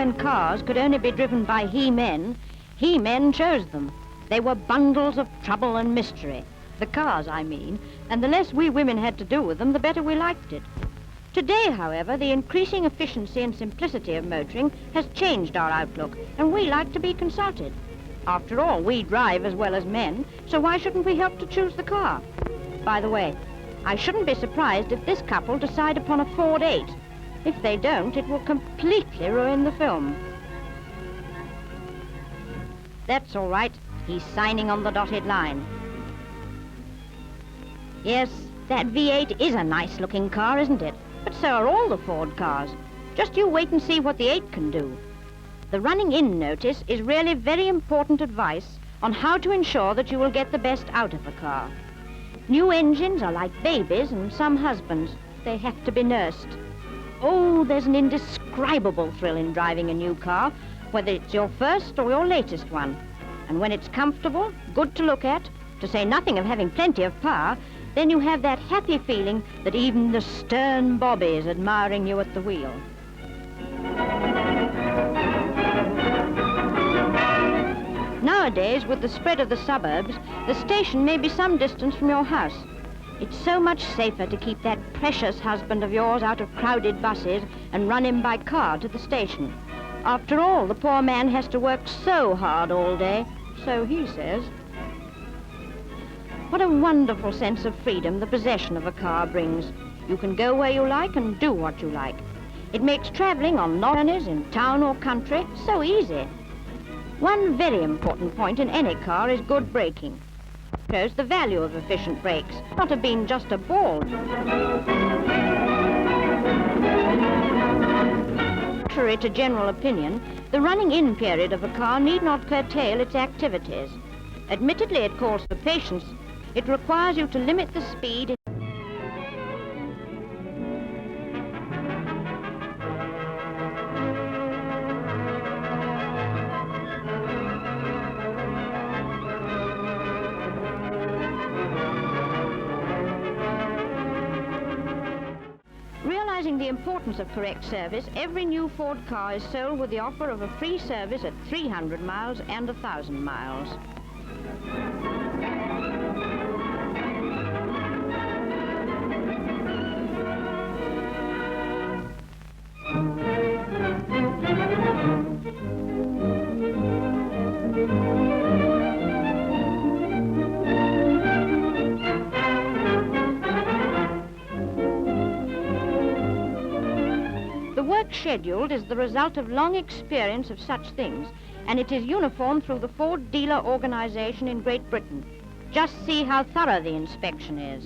when cars could only be driven by he-men chose them. They were bundles of trouble and mystery. The cars, I mean, and the less we women had to do with them, the better we liked it. Today, however, the increasing efficiency and simplicity of motoring has changed our outlook, and we like to be consulted. After all, we drive as well as men, so why shouldn't we help to choose the car? By the way, I shouldn't be surprised if this couple decide upon a Ford 8. If they don't, it will completely ruin the film. That's all right. He's signing on the dotted line. Yes, that V8 is a nice-looking car, isn't it? But so are all the Ford cars. Just you wait and see what the 8 can do. The running-in notice is really very important advice on how to ensure that you will get the best out of a car. New engines are like babies and some husbands. They have to be nursed. Oh, there's an indescribable thrill in driving a new car, whether it's your first or your latest one. And when it's comfortable, good to look at, to say nothing of having plenty of power, then you have that happy feeling that even the stern Bobby is admiring you at the wheel. Nowadays, with the spread of the suburbs, the station may be some distance from your house. It's so much safer to keep that precious husband of yours out of crowded buses and run him by car to the station. After all, the poor man has to work so hard all day, so he says. What a wonderful sense of freedom the possession of a car brings. You can go where you like and do what you like. It makes travelling on long journeys in town or country so easy. One very important point in any car is good braking. It shows the value of efficient brakes, not of being just a ball. Contrary to general opinion, the running-in period of a car need not curtail its activities. Admittedly, it calls for patience. It requires you to limit the speed. Realizing the importance of correct service, every new Ford car is sold with the offer of a free service at 300 miles and 1,000 miles. The work scheduled is the result of long experience of such things, and it is uniform through the Ford dealer organization in Great Britain. Just see how thorough the inspection is.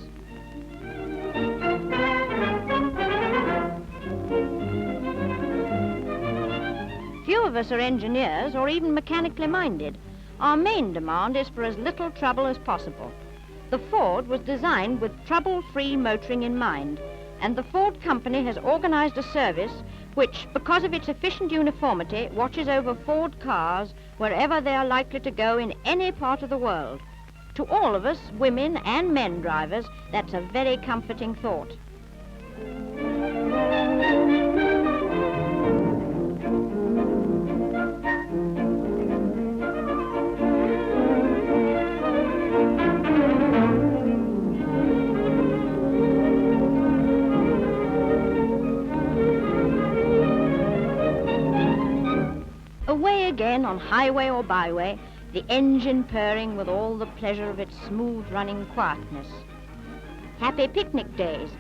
Few of us are engineers or even mechanically minded. Our main demand is for as little trouble as possible. The Ford was designed with trouble-free motoring in mind, and the Ford company has organized a service which, because of its efficient uniformity, watches over Ford cars wherever they are likely to go in any part of the world. To all of us, women and men drivers, that's a very comforting thought. Away again on highway or byway, the engine purring with all the pleasure of its smooth-running quietness. Happy picnic days,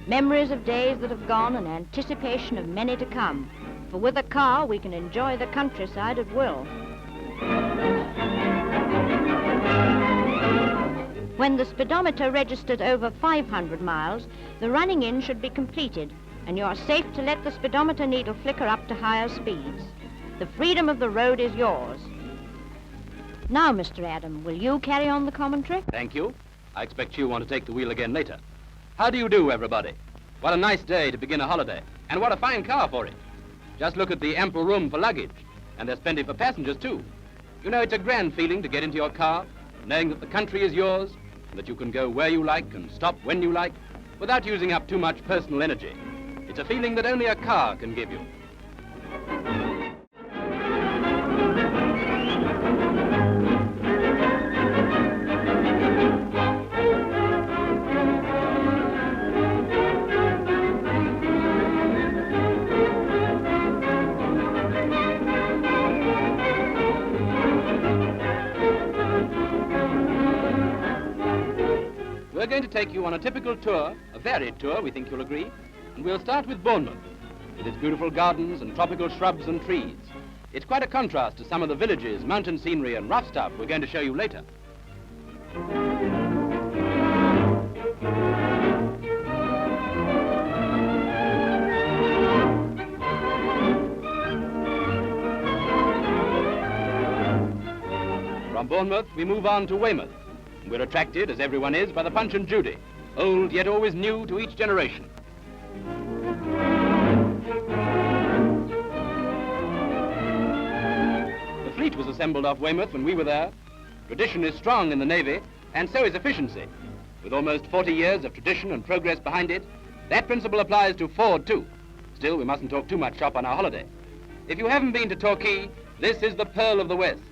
memories of days that have gone and anticipation of many to come. For with a car, we can enjoy the countryside at will. When the speedometer registered over 500 miles, the running-in should be completed, and you are safe to let the speedometer needle flicker up to higher speeds. The freedom of the road is yours. Now, Mr. Adam, will you carry on the commentary? Thank you. I expect you want to take the wheel again later. How do you do, everybody? What a nice day to begin a holiday, and what a fine car for it. Just look at the ample room for luggage, and there's plenty for passengers, too. You know, it's a grand feeling to get into your car, knowing that the country is yours, and that you can go where you like and stop when you like, without using up too much personal energy. It's a feeling that only a car can give you. going to take you on a typical tour, a varied tour, we think you'll agree, and we'll start with Bournemouth, with its beautiful gardens and tropical shrubs and trees. It's quite a contrast to some of the villages, mountain scenery and rough stuff we're going to show you later. From Bournemouth, we move on to Weymouth. We're attracted, as everyone is, by the Punch and Judy, old yet always new to each generation. The fleet was assembled off Weymouth when we were there. Tradition is strong in the Navy, and so is efficiency. With almost 40 years of tradition and progress behind it, that principle applies to Ford too. Still, we mustn't talk too much shop on our holiday. If you haven't been to Torquay, this is the pearl of the West,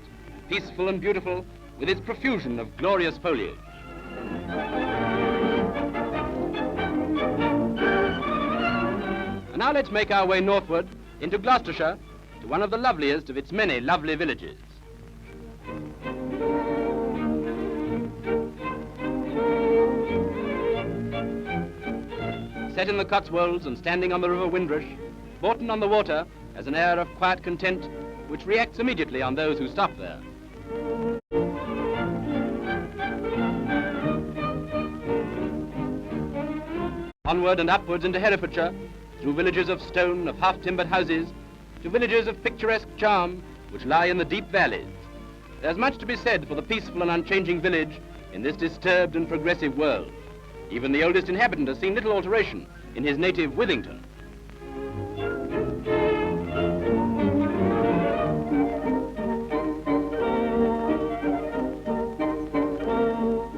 peaceful and beautiful, with its profusion of glorious foliage. And now let's make our way northward into Gloucestershire, to one of the loveliest of its many lovely villages. Set in the Cotswolds and standing on the River Windrush, Bourton on the water has an air of quiet content which reacts immediately on those who stop there. Onward and upwards into Herefordshire, through villages of stone, of half-timbered houses, to villages of picturesque charm which lie in the deep valleys. There's much to be said for the peaceful and unchanging village in this disturbed and progressive world. Even the oldest inhabitant has seen little alteration in his native Withington.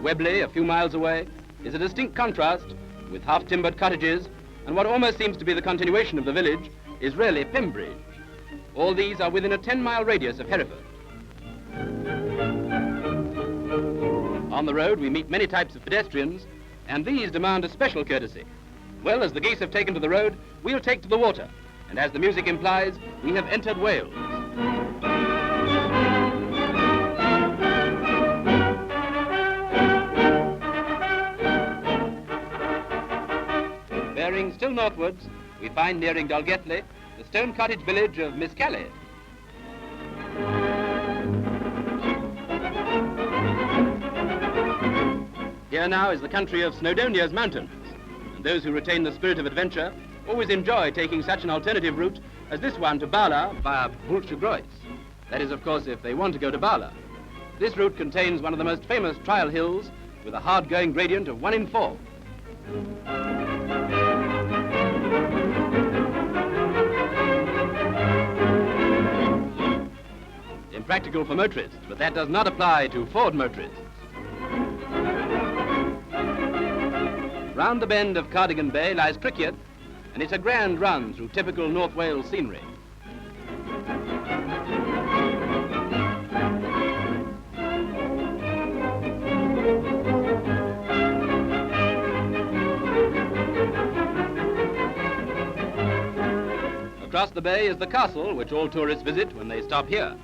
Webley, a few miles away, is a distinct contrast with half-timbered cottages, and what almost seems to be the continuation of the village is really Pembridge. All these are within a 10-mile radius of Hereford. On the road, we meet many types of pedestrians, and these demand a special courtesy. Well, as the geese have taken to the road, we'll take to the water, and as the music implies, we have entered Wales. Bearing still northwards, we find nearing Dolgethley the stone cottage village of Miss Callie. Here now is the country of Snowdonia's mountains, and those who retain the spirit of adventure always enjoy taking such an alternative route as this one to Bala via Betws-y-Coed. That is, of course, if they want to go to Bala. This route contains one of the most famous trial hills with a hard-going gradient of 1 in 4. Impractical for motorists, but that does not apply to Ford motorists. Round the bend of Cardigan Bay lies Criccieth, and it's a grand run through typical North Wales scenery. Across the bay is the castle, which all tourists visit when they stop here.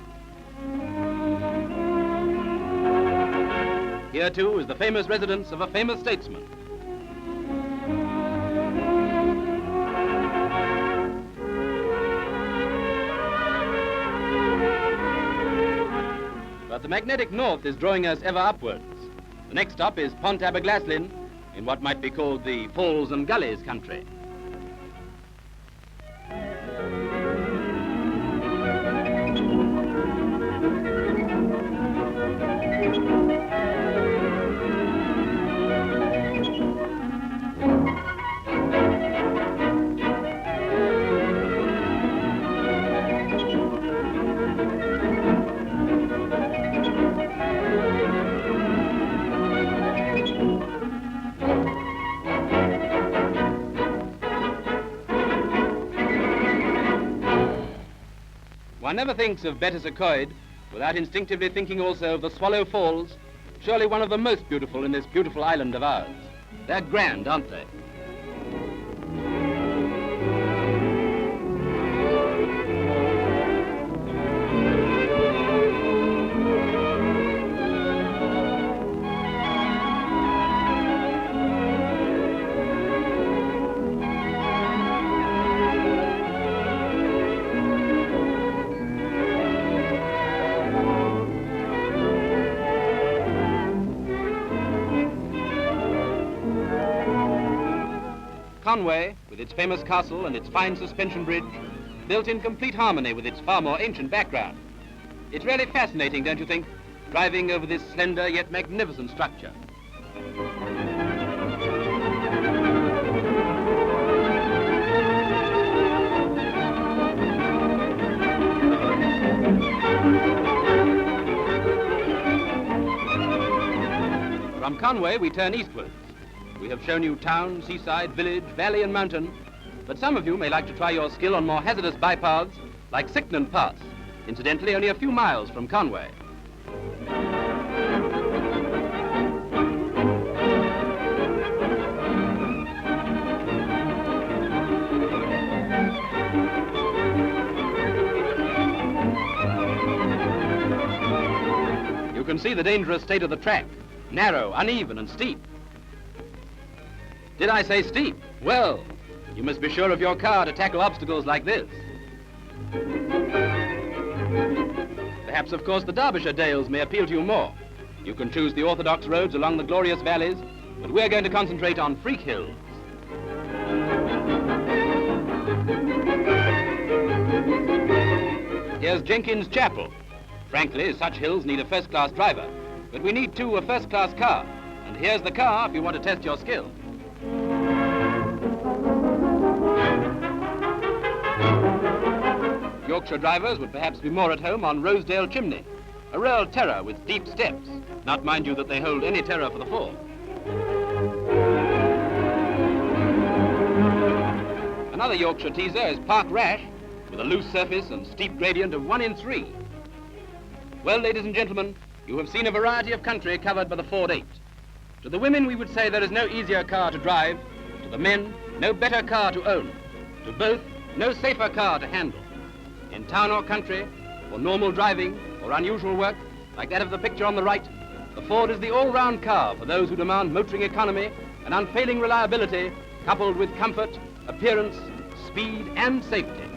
Here, too, is the famous residence of a famous statesman. But the magnetic north is drawing us ever upwards. The next stop is Pont Aberglaslyn, in what might be called the Falls and Gullies country. One never thinks of Betws-y-Coed without instinctively thinking also of the Swallow Falls, surely one of the most beautiful in this beautiful island of ours. They're grand, aren't they? Conway, with its famous castle and its fine suspension bridge, built in complete harmony with its far more ancient background. It's really fascinating, don't you think, driving over this slender yet magnificent structure. From Conway, we turn eastwards. We have shown you town, seaside, village, valley and mountain, but some of you may like to try your skill on more hazardous bypaths like Sicknan Pass, incidentally only a few miles from Conway. You can see the dangerous state of the track. Narrow, uneven and steep. Did I say steep? Well, you must be sure of your car to tackle obstacles like this. Perhaps, of course, the Derbyshire Dales may appeal to you more. You can choose the orthodox roads along the glorious valleys, but we're going to concentrate on freak hills. Here's Jenkins Chapel. Frankly, such hills need a first-class driver. But we need, too, a first-class car. And here's the car if you want to test your skill. Yorkshire drivers would perhaps be more at home on Rosedale Chimney, a real terror with deep steps. Not, mind you, that they hold any terror for the fall. Another Yorkshire teaser is Park Rash, with a loose surface and steep gradient of 1 in 3. Well, ladies and gentlemen, you have seen a variety of country covered by the Ford 8. To the women, we would say there is no easier car to drive. To the men, no better car to own. To both, no safer car to handle. In town or country, for normal driving or unusual work, like that of the picture on the right, the Ford is the all-round car for those who demand motoring economy and unfailing reliability, coupled with comfort, appearance, speed and safety.